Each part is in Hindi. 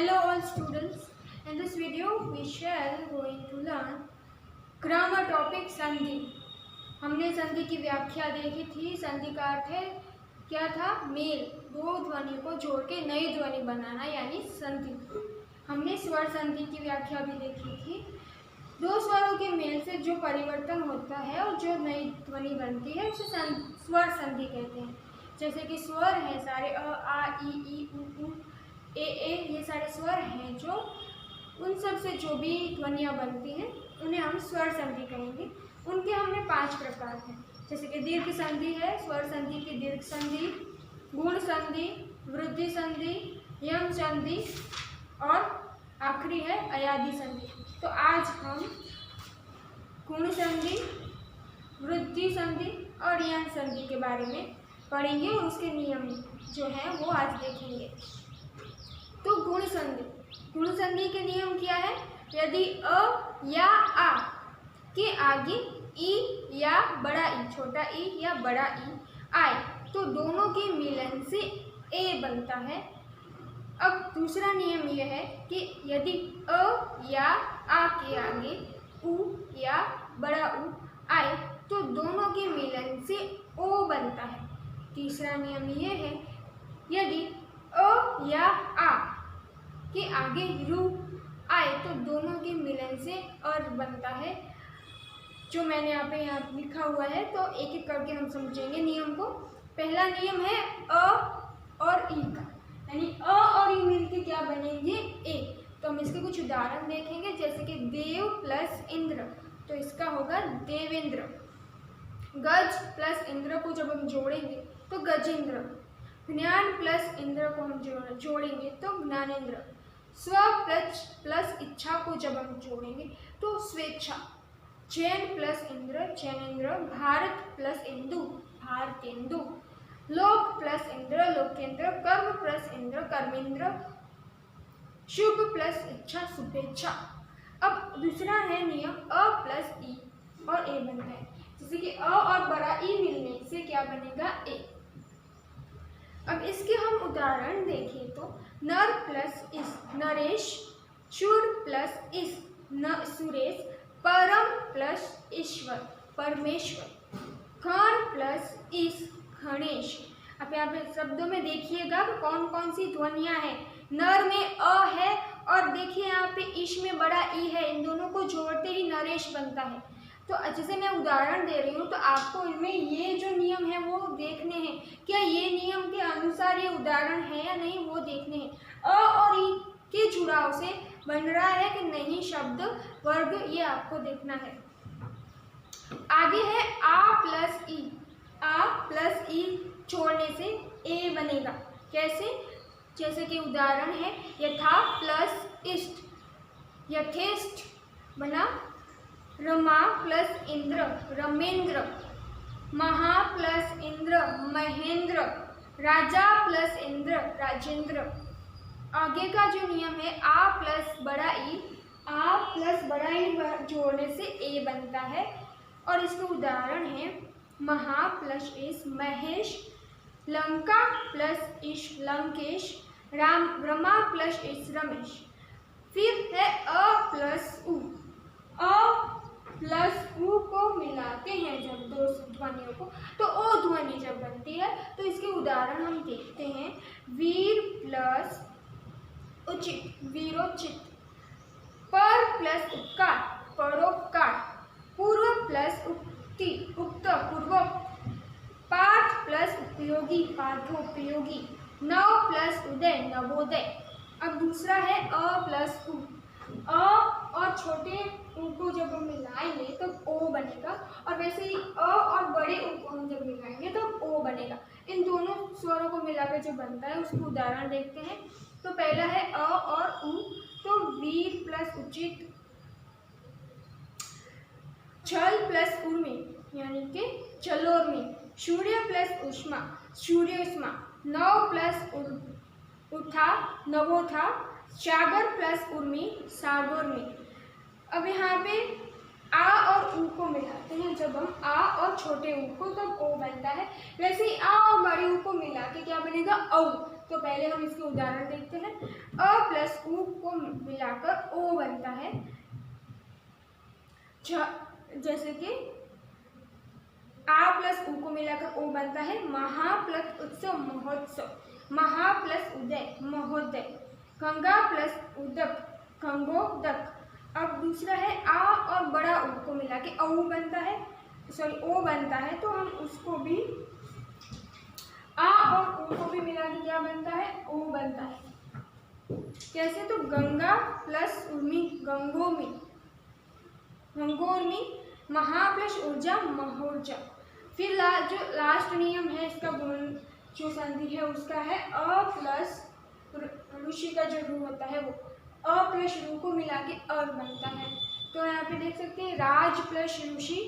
Hello all students. In this video we shall going to learn grammar topic संधि। हमने संधि की व्याख्या देखी थी। संधि का अर्थ है क्या था? मेल, दो ध्वनियों को जोड़ के नई ध्वनि बनाना यानी संधि। हमने स्वर संधि की व्याख्या भी देखी थी। दो स्वरों के मेल से जो परिवर्तन होता है और जो नई ध्वनि बनती है उसे स्वर संधि कहते हैं। जैसे कि स्वर हैं सारे अ, आ, ई, उ, ए ये सारे स्वर हैं जो उन सब से जो भी ध्वनियाँ बनती हैं उन्हें हम स्वर संधि कहेंगे। उनके हमने 5 प्रकार हैं। जैसे कि दीर्घ संधि है, स्वर संधि की दीर्घ संधि, गुण संधि, वृद्धि संधि, यम संधि और आखिरी है अयादि संधि। तो आज हम गुण संधि, वृद्धि संधि और यम संधि के बारे में पढ़ेंगे और उसके नियम जो हैं वो आज देखेंगे। तो गुण संधि के नियम क्या है? यदि अ या आ के आगे ई या बड़ा ई, छोटा ई या बड़ा ई आए तो दोनों के मिलन से ए बनता है। अब दूसरा नियम यह है कि यदि अ या आ के आगे उ या बड़ा उ आए तो दोनों के मिलन से ओ बनता है। तीसरा नियम यह है यदि अ या आ के आगे रू आए तो दोनों के मिलन से और बनता है। जो मैंने यहाँ लिखा हुआ है तो एक एक करके हम समझेंगे नियम को। पहला नियम है अ और ई का, यानी अ और ई मिलके क्या बनेंगे? ए। तो हम इसके कुछ उदाहरण देखेंगे। जैसे कि देव प्लस इंद्र, तो इसका होगा देवेंद्र। गज प्लस इंद्र को जब हम जोड़ेंगे तो गजेंद्र। ज्ञान प्लस इंद्र को हम जोड़ेंगे तो ज्ञानेंद्र। स्व प्लस इच्छा को जब हम जोड़ेंगे तो स्वेच्छा। चैन प्लस इंद्र चैनेंद्र। भारत प्लस इंदु भारतेंदु। लोक प्लस इंद्र लोकेंद्र। कर्म प्लस इंद्र कर्मेंद्र। शुभ प्लस इच्छा शुभेच्छा। अब दूसरा है नियम अ प्लस ई और ए बनता है। जैसे कि अ और बड़ा ई मिलने से क्या बनेगा? ए। अब इसके हम उदाहरण देखें तो नर प्लस इस नरेश, शूर प्लस इस न सुरेश, परम प्लस ईश्वर परमेश्वर, खण प्लस इस खणेश। अब यहाँ पे शब्दों में देखिएगा कौन कौन सी ध्वनियाँ हैं। नर में अ है और देखिए यहाँ पे ईश में बड़ा ई है, इन दोनों को जोड़ते ही नरेश बनता है। तो अच्छे से मैं उदाहरण दे रही हूँ तो आपको इनमें ये जो नियम है वो देखने हैं, क्या ये नियम के अनुसार ये उदाहरण है या नहीं वो देखने हैं। अ और ई के जुड़ाव से बन रहा है कि नहीं शब्द वर्ग, ये आपको देखना है। आगे है आ प्लस ई। आ प्लस ई छोड़ने से ए बनेगा। कैसे? जैसे कि उदाहरण है यथा प्लस इष्ट, यथेष्ट बना रमा प्लस इंद्र रमेंद्र। महा प्लस इंद्र महेंद्र। राजा प्लस इंद्र राजेंद्र। आगे का जो नियम है आ प्लस बड़ा ई जोड़ने से ए बनता है और इसके उदाहरण है महा प्लस इस महेश, लंका प्लस इश लंकेश, रमा प्लस इस रमेश। फिर है अ प्लस उ। अ प्लस उ को मिलाते हैं जब दो ध्वनियों को तो ओ ध्वनि जब बनती है। तो इसके उदाहरण हम देखते हैं। वीर प्लस उचित वीरोचित। पर प्लस उपकार परोपकार। पूर्व प्लस उक्ति उक्त पूर्वोक्त। पाठ प्लस उपयोगी पाठोपयोगी। नव प्लस उदय नवोदय। अब दूसरा है अ प्लस उ। अ और छोटे उ को जब हम मिलाएंगे तो ओ बनेगा और वैसे ही अ और बड़े उ को हम जब मिलाएंगे तो ओ बनेगा। इन दोनों स्वरों को मिलाकर जो बनता है उसको उदाहरण देखते हैं। तो पहला है अ और उ, तो वीर प्लस उचित। छल प्लस उर्मी यानी कि चलोर्मी। सूर्य प्लस उष्मा सूर्योष्मा। नव प्लस उठा नवोथा। सागर प्लस उर्मी सागोर्मी। अब यहाँ पे आ और ऊ को मिलाते हैं जब हम आ और छोटे ऊ को, तब ओ बनता है। वैसे ही आ और बड़े ऊ को मिला के क्या बनेगा? औ। तो पहले हम इसके उदाहरण देखते हैं। अ प्लस ऊ को मिलाकर ओ बनता है। जैसे कि आ प्लस ऊ को मिलाकर ओ बनता है महा प्लस उत्सव महोत्सव, महा प्लस उदय महोदय, गंगा प्लस उदक गंगोदक। अब दूसरा है आ और बड़ा ऊ को मिला के औ बनता है, ओ बनता है। तो हम उसको भी आ और ऊ को भी मिला के क्या बनता है? ओ बनता है। कैसे? तो गंगा प्लस उर्मी गंगोमी, गंगोर्मी, महा प्लस ऊर्जा महोर्जा। फिर जो लास्ट नियम है इसका गुण जो संधि है उसका है अ प्लस ऋषि का जो रू होता है वो अ प्लस रू को मिला के अर बनता है। तो यहाँ पे देख सकते हैं राज प्लस ऋषि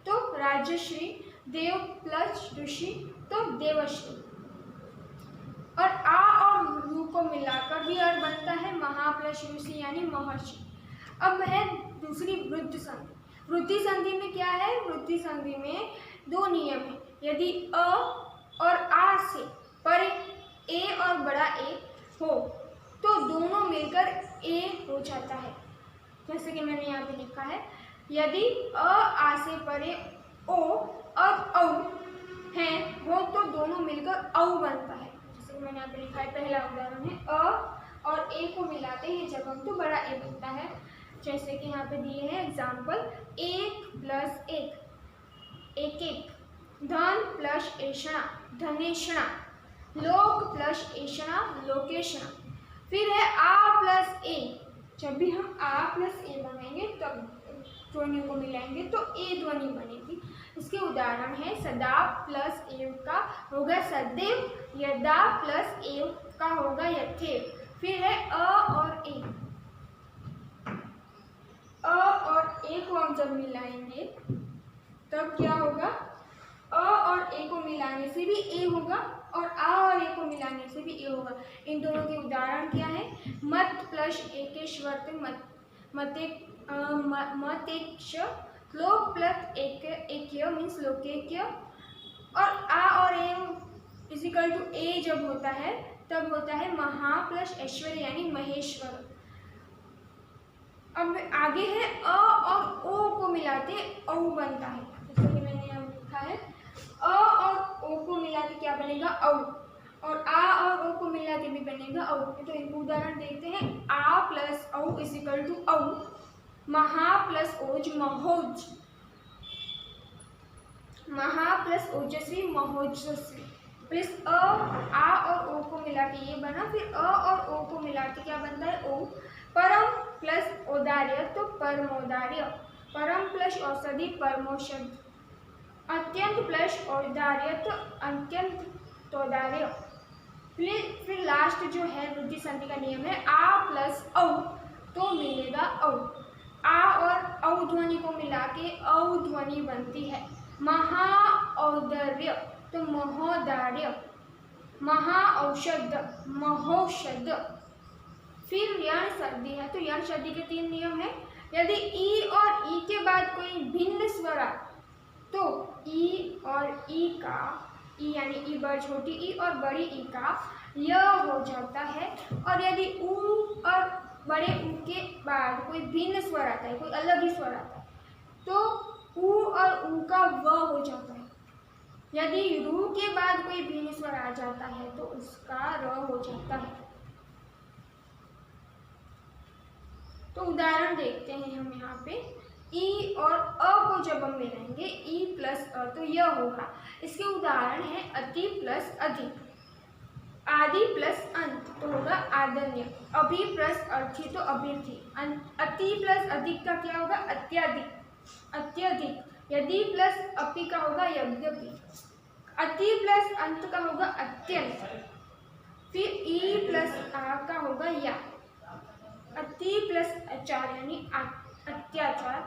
तो राजश्री, देव प्लस ऋषि तो देवश्री। और आ और रू को मिलाकर भी अर बनता है महा प्लस ऋषि यानी महर्षि। अब है दूसरी वृद्धि संधि। वृद्धि संधि में क्या है? वृद्धि संधि में दो नियम है। यदि अ और आ से परे ए और बड़ा ए हो तो दोनों मिलकर ए हो जाता है। जैसे कि मैंने यहाँ पे लिखा है, यदि अ आ से परे ओ और औ है हो तो दोनों मिलकर औ बनता है। जैसे कि मैंने यहाँ पे लिखा है, पहला उदाहरण है अ और ए को मिलाते हैं जब हम तो बड़ा ए बनता है। जैसे कि यहाँ पे दिए हैं एग्जाम्पल, एक प्लस एक एक एक, धन प्लस एषणा धनेषणा, लोक प्लस एषणा लोकेषणा। फिर है आ प्लस ए, जब भी हम आ प्लस ए बनाएंगे तब ध्वनि को मिलाएंगे तो ए ध्वनि बनेगी। इसके उदाहरण है सदा प्लस एव का होगा सदैव, यदा प्लस एव का होगा यथेव। फिर है अ और ए, अ और ए को हम जब मिलाएंगे तब क्या होगा? अ और ए को मिलाने से भी ए होगा और आ और ए को मिलाने से भी ए होगा। इन दोनों के उदाहरण क्या है? मत प्लस एकेश्वर्त मतेक्ष, लोक प्लस एक्य मीन्स लोकेक्य। और आ और ए इजिकल टू ए जब होता है तब होता है महा प्लस ऐश्वर्य यानी महेश्वर। अब आगे है अ और ओ को मिलाते औ बनता है। जैसे कि मैंने यहाँ लिखा है अ और ओ को मिला के क्या बनेगा? औ। और आ और ओ को मिला के भी बनेगा औ। तो इनको उदाहरण देखते हैं। आ प्लस औ इजिकल टू औ, महा प्लस ओज महोज, महा प्लस ओजस्वी महोजस्वी। प्लस आ और ओ को मिला के ये बना। फिर अ और ओ को मिला के क्या बनता है? ओ। परम प्लस औदार्य तो परमोदार्य, परम प्लस औषधि परमौषध, अत्यंत प्लस औदार्य तो अत्यंत औदार्य। फिर लास्ट जो है वृद्धि संधि का नियम है आ प्लस औ तो मिलेगा औ। आ और औ ध्वनि को मिला के औ ध्वनि बनती है। महा औदर्य तो महोदार्य, महा औषध महोषध। फिर यण संधि है। तो यण संधि के तीन नियम है। यदि ई और ई के बाद कोई भिन्न स्वर आ तो ई और ई का, ई यानी ई बड़ी छोटी ई और बड़ी ई का य हो जाता है। और यदि ऊ और बड़े ऊ के बाद कोई भिन्न स्वर आता है, कोई अलग ही स्वर आता है तो ऊ और ऊ का व हो जाता है। यदि रू के बाद कोई भिन्न स्वर आ जाता है तो उसका र हो जाता है। तो उदाहरण देखते हैं हम यहाँ पे। ई और अ को जब हम मिलाएंगे ई प्लस अ तो यह होगा। इसके उदाहरण है अति प्लस अधिक, आदि प्लस अंत तो होगा आदन्य, अभि प्लस अर्थी तो अभिर्थी, अति प्लस अधिक का क्या होगा? अत्यधिक, अत्यधिक। यदि प्लस अपि का होगा यद्यपि, अति प्लस अंत का होगा अत्यंत। फिर ई प्लस आ का होगा या, अति प्लस आचार यानी अत्याचार,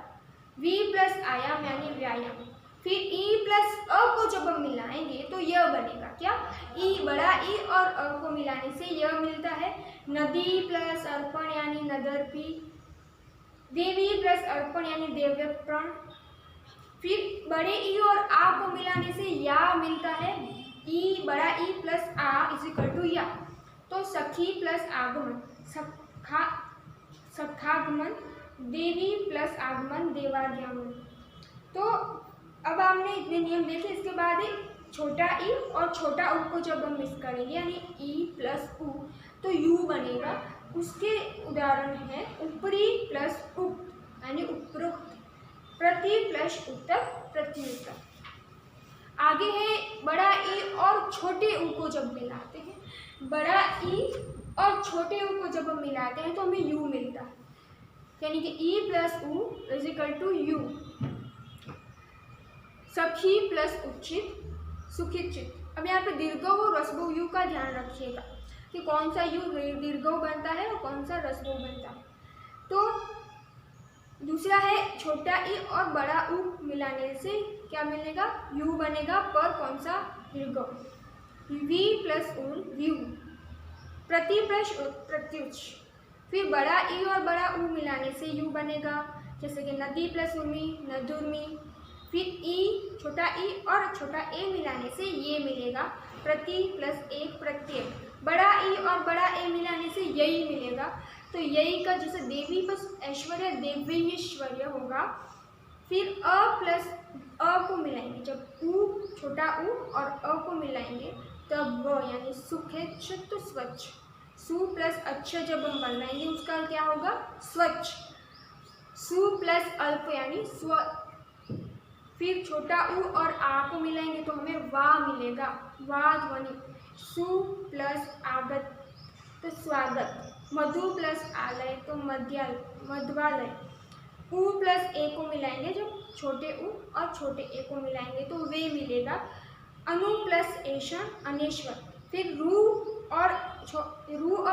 वी प्लस आयाम यानी व्यायाम। फिर ई प्लस अ को जब हम मिलाएंगे तो यह बनेगा क्या? ई, बड़ा ई और अ को मिलाने से यह मिलता है। नदी प्लस अर्पण यानी नदर्पी, देवी प्लस अर्पण यानी देव्यप्रण। फिर बड़े ई और आ को मिलाने से या मिलता है, ई बड़ा ई प्लस आ इज इक्वल टू या। तो सखी प्लस आगमन सखागमन, देवी प्लस आगमन देवागमन। तो अब हमने इतने नियम देखे। इसके बाद छोटा ई और छोटा ऊ को जब हम मिक्स करेंगे यानी ई प्लस ऊ तो यू बनेगा। उसके उदाहरण है ऊपरी प्लस उप यानी उपरोक्त, प्रति प्लस उत्तर प्रत्युत्तर। आगे है बड़ा ई और छोटे ऊ को जब मिलाते हैं, बड़ा ई और छोटे ऊ को जब हम मिलाते हैं तो हमें यू मिलता है, यानी कि ई प्लस ऊ इज इक्वल टू यू। सखी प्लस उचित सुखित चित। अब यहाँ पे दीर्घऊ और रसवऊ यू का ध्यान रखिएगा कि कौन सा यू दीर्घऊ बनता है और कौन सा रसवऊ बनता है। तो दूसरा है छोटा ई और बड़ा ऊ मिलाने से क्या मिलेगा, यू बनेगा, पर कौन सा दीर्घऊ। वी प्लस उन व्यू, प्रति प्लस प्रत्युच्च। फिर बड़ा ई और बड़ा ऊ मिलाने से यू बनेगा, जैसे कि नदी प्लस उर्मी नदुर्मी। फिर ई छोटा ई और छोटा ए मिलाने से ये मिलेगा, प्रति प्लस एक प्रत्येक। बड़ा ई और बड़ा ए मिलाने से यही मिलेगा। तो यही का जैसे देवी प्लस ऐश्वर्य देवीश्वर्य होगा। फिर अ प्लस अ को मिलाएंगे, जब ऊ छोटा ऊ और अ को मिलाएंगे तब व यानी सुखेच्छ तो स्वच्छ। सु प्लस अच्छ जब हम बनाएंगे उसका क्या होगा, स्वच्छ। सु प्लस अल्प यानी स्व। फिर छोटा ऊ और आ को मिलाएंगे तो हमें वा मिलेगा, वा ध्वनि। सु प्लस आगत तो स्वागत। मधु प्लस आलय तो मध्वालय। ऊ प्लस ए को मिलाएंगे, जब छोटे ऊ और छोटे ए को मिलाएंगे तो वे मिलेगा, अनु प्लस ऐशन अनेश्वर। फिर रू और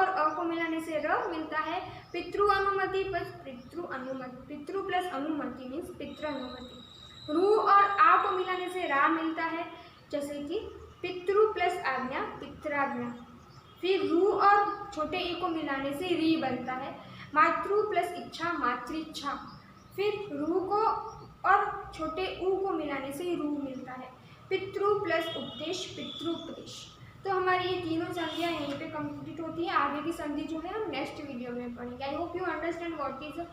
अ को मिलाने से र मिलता है, पितृ अनुमति प्लस पितृ अनुमति। पितृ प्लस अनुमति मीन्स पितृ अनुमति। रू और आ को मिलाने से रा मिलता है, जैसे कि पितृ प्लस आज्ञा पित्राज्ञा। फिर रू और छोटे ई को मिलाने से री बनता है, मातृ प्लस इच्छा मातृइच्छा। फिर रू को और छोटे ऊ को मिलाने से रू मिलता है, पितृ प्लस उपदेश पितृपदेश। तो हमारी ये तीनों संधियाँ यहीं पे कंप्लीट होती है। आगे की संधि जो है हम नेक्स्ट वीडियो में पढ़ेंगे। I hope you understand what is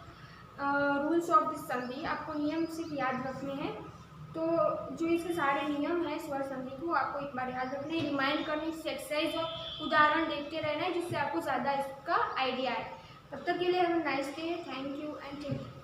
rules of this संधि। आपको नियम सिर्फ याद रखने हैं। तो जो इसके सारे नियम हैं स्वर संधि को आपको एक बार याद रखना है, रिमाइंड करनी, एक्सरसाइज और उदाहरण देखते रहना है, जिससे आपको ज़्यादा इसका आइडिया आए। तब तक के लिए have a nice day. Thank you and take care.